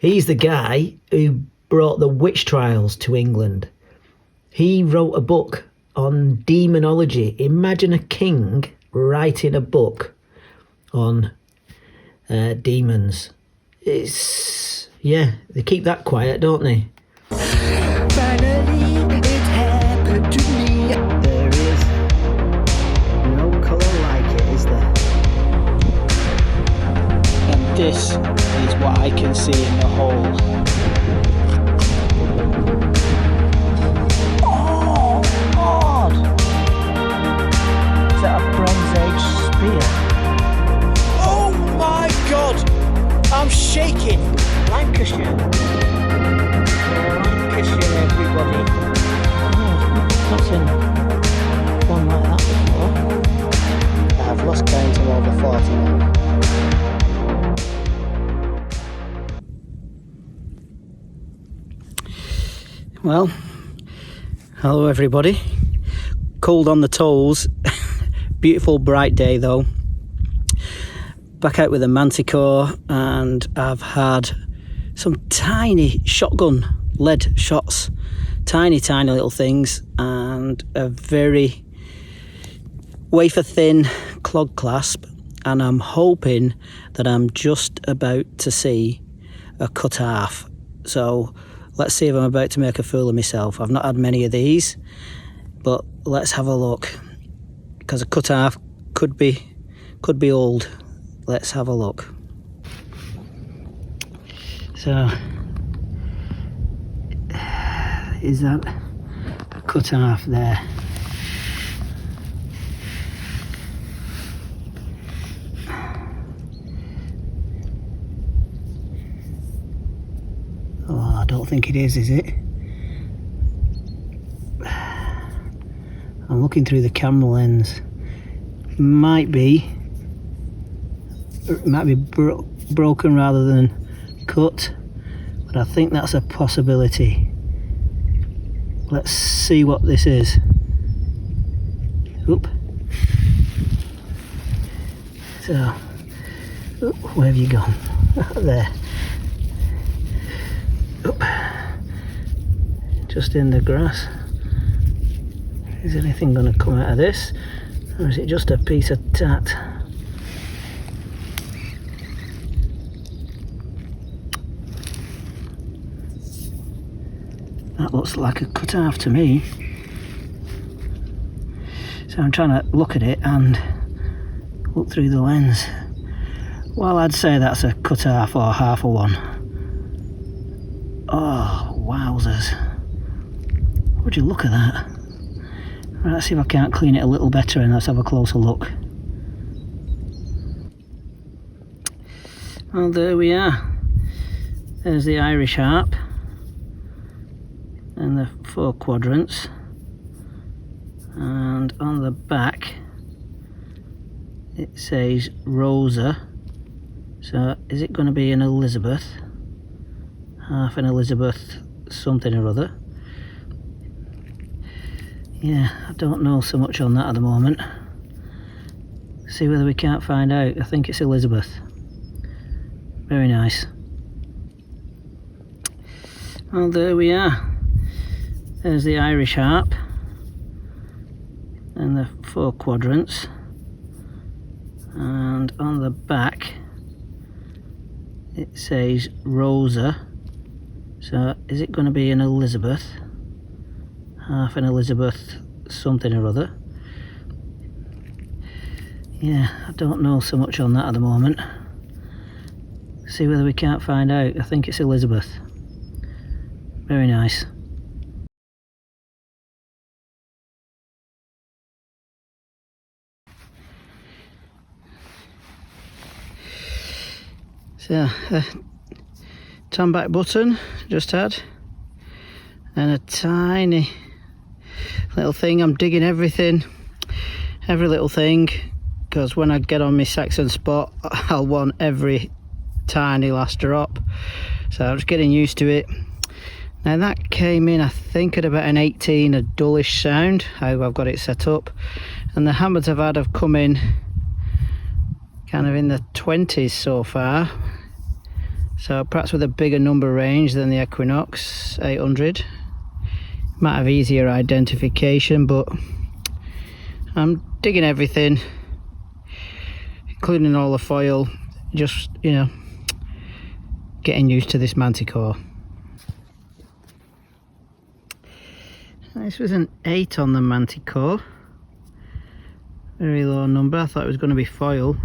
He's the guy who brought the witch trials to England. He wrote a book on demonology. Imagine a king writing a book on demons. It's, yeah, they keep that quiet, don't they? Finally, it happened to me. There is no colour like it, is there? And this is what I can see in the hole. Oh, God! Is that a Bronze Age spear? Oh, my God! I'm shaking! Lancashire. Lancashire, everybody. Oh, I've not seen one like that before. I've lost count of all the 40 now. Well, hello everybody. Cold on the toes. Beautiful bright day though. Back out with a manticore, and I've had some tiny shotgun lead shots, tiny little things, and a very wafer thin clog clasp, and I'm hoping that I'm just about to see a cut half. So let's see if I'm about to make a fool of myself. I've not had many of these, but let's have a look, because a cut half could be old. Let's have a look. So, is that a cut half there? Oh, I don't think it is it? I'm looking through the camera lens. Might be broken rather than cut, but I think that's a possibility. Let's see what this is. Oop. So, where have you gone? There. Oop. Just in the grass. Is anything going to come out of this, or is it just a piece of tat? That looks like a cut half to me. So I'm trying to look at it and look through the lens. Well, I'd say that's a cut half or half a one. Oh, wowzers. Would you look at that? Right, let's see if I can't clean it a little better, and let's have a closer look. Well, there we are. There's the Irish harp and the 4 quadrants, and on the back it says Rosa. So is it going to be an Elizabeth? Half an Elizabeth something or other. Yeah, I don't know so much on that at the moment. See whether we can't find out. I think it's Elizabeth. Very nice. Well, there we are. There's the Irish harp and the 4 quadrants, and on the back it says Rosa. So is it going to be an Elizabeth? Half an Elizabeth something or other. Yeah, I don't know so much on that at the moment. See whether we can't find out. I think it's Elizabeth. Very nice. So, turn back button just had, and a tiny little thing. I'm digging everything, every little thing, because when I get on my Saxon spot I'll want every tiny last drop. So I'm just getting used to it. Now that came in, I think, at about an 18, a dullish sound, how I've got it set up, and the hammers I've had have come in kind of in the 20s so far. So perhaps with a bigger number range than the Equinox 800. Might have easier identification, but I'm digging everything, including all the foil, just, you know, getting used to this Manticore. This was an 8 on the Manticore. Very low number. I thought it was going to be foil.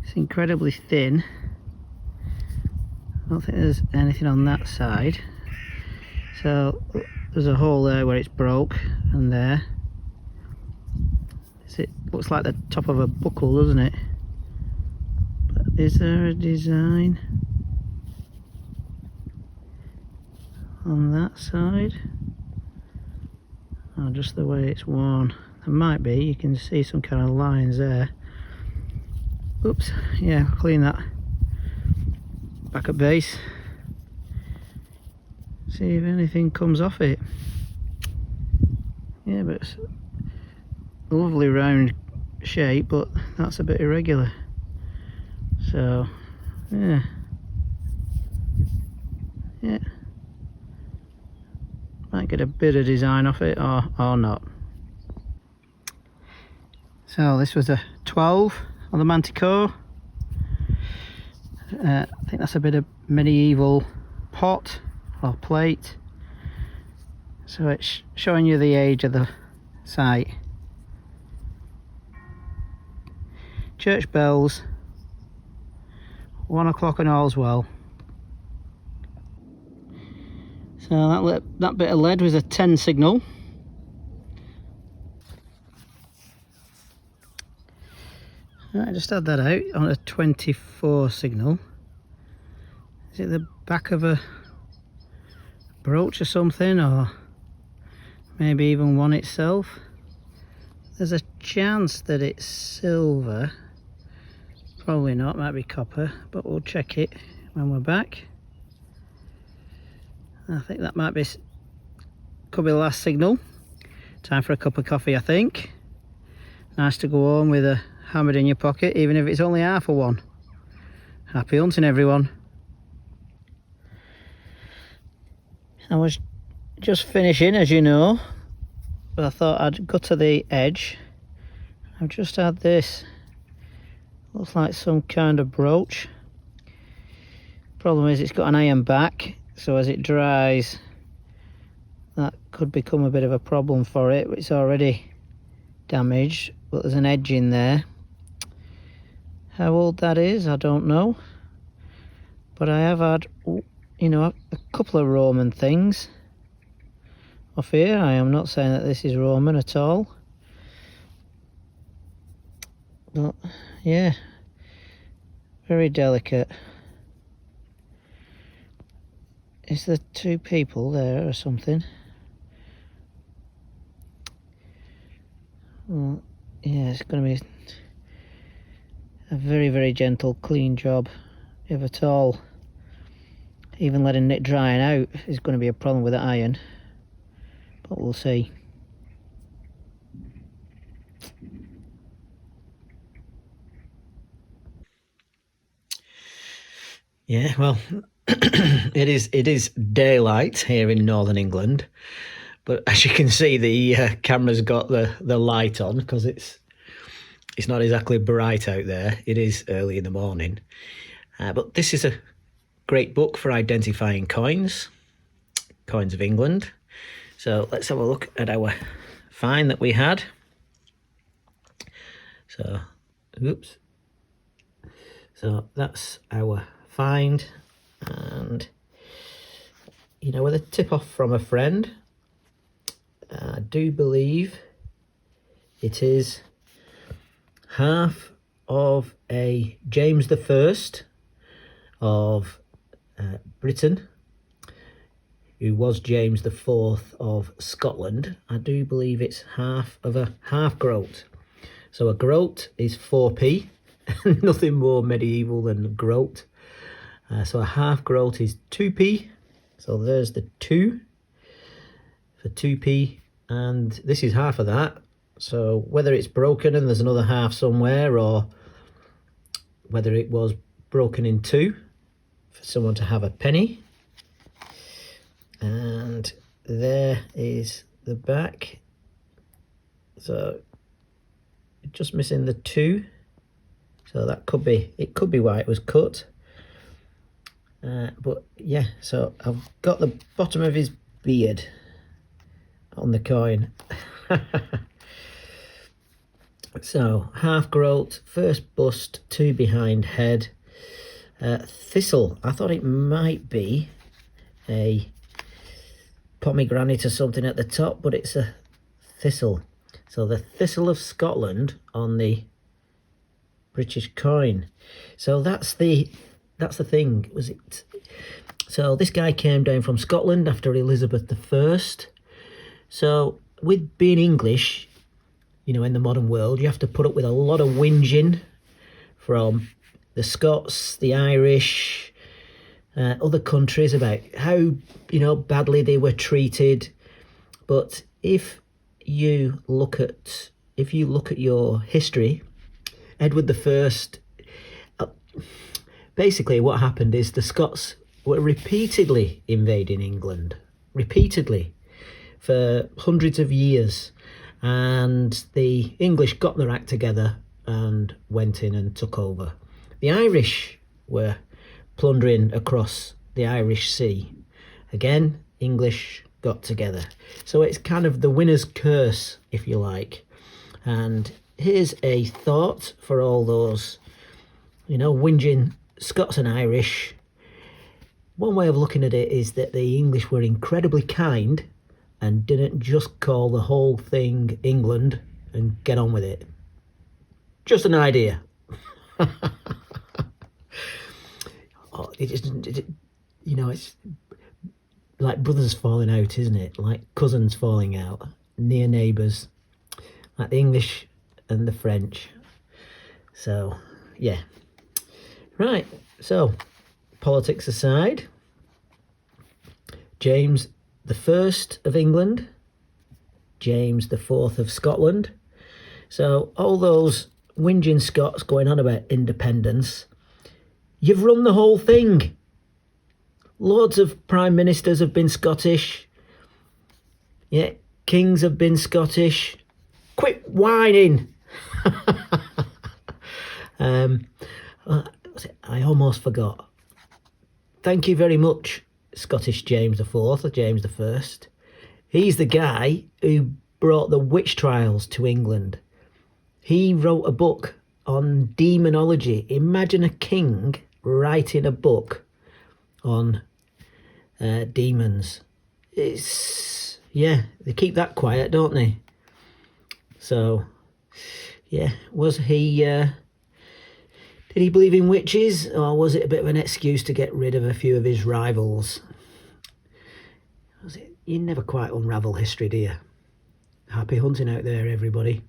It's incredibly thin. I don't think there's anything on that side. So there's a hole there where it's broke, and there. It looks like the top of a buckle, doesn't it? But is there a design on that side? Oh, just the way it's worn. There might be. You can see some kind of lines there. Oops. Yeah, clean that back at base. See if anything comes off it. Yeah, but it's a lovely round shape, but that's a bit irregular. So, yeah. Might get a bit of design off it, or not. So this was a 12 on the Manticore. I think that's a bit of medieval pot or plate. So it's showing you the age of the site. Church bells, 1 o'clock and all's well. So that bit of lead was a 10 signal. I just had that out on a 24 signal. Is it the back of a brooch or something, or maybe even one itself? There's a chance that it's silver. Probably not, might be copper, but we'll check it when we're back. I think that could be the last signal. Time for a cup of coffee, I think. Nice to go home with a hammered in your pocket, even if it's only half a one. Happy hunting, everyone. I was just finishing, as you know, but I thought I'd go to the edge. I've just had this. Looks like some kind of brooch. Problem is it's got an iron back, so as it dries that could become a bit of a problem for it. It's already damaged, but there's an edge in there. How old that is, I don't know, but I have had, you know, a couple of Roman things off here. I am not saying that this is Roman at all, but yeah, very delicate. Is there two people there or something? Well, yeah, it's going to be a very, very gentle, clean job, if at all. Even letting it drying out is going to be a problem with the iron, but we'll see. Yeah, well, it is daylight here in northern England, but as you can see, the camera's got the light on because it's not exactly bright out there. It is early in the morning, but this is a great book for identifying coins of England. So let's have a look at our find that we had. So, oops. So that's our find, and you know, with a tip off from a friend, I do believe it is half of a James I of Britain, who was James IV of Scotland. I do believe it's half of a half groat. So a groat is 4p, nothing more medieval than groat. So a half groat is 2p. So there's the 2 for 2p, and this is half of that. So whether it's broken and there's another half somewhere, or whether it was broken in two for someone to have a penny. And there is the back. So just missing the 2. So that could be, it could be why it was cut. But yeah, so I've got the bottom of his beard on the coin. So half groat, first bust, 2 behind head. Thistle, I thought it might be a pomegranate or something at the top, but it's a thistle. So the Thistle of Scotland on the British coin. So that's the thing, was it? So this guy came down from Scotland after Elizabeth I. So with being English, you know, in the modern world, you have to put up with a lot of whinging from the Scots, the Irish, other countries about how, you know, badly they were treated. But if you look at your history, Edward I, basically what happened is the Scots were repeatedly invading England, repeatedly, for hundreds of years, and the English got their act together and went in and took over. The Irish were plundering across the Irish Sea. Again, English got together. So it's kind of the winner's curse, if you like. And here's a thought for all those, you know, whinging Scots and Irish. One way of looking at it is that the English were incredibly kind and didn't just call the whole thing England and get on with it. Just an idea. Oh, you know, it's like brothers falling out, isn't it? Like cousins falling out, near neighbours, like the English and the French. So, yeah. Right, so, politics aside, James I of England, James IV of Scotland. So, all those whinging Scots going on about independence, you've run the whole thing. Loads of prime ministers have been Scottish. Yeah, kings have been Scottish. Quit whining. I almost forgot. Thank you very much, Scottish James IV, or James I. He's the guy who brought the witch trials to England. He wrote a book on demonology. Imagine a king writing a book on demons. It's, yeah, they keep that quiet, don't they? So, yeah, was he, did he believe in witches, or was it a bit of an excuse to get rid of a few of his rivals? Was it? You never quite unravel history, do you? Happy hunting out there, everybody.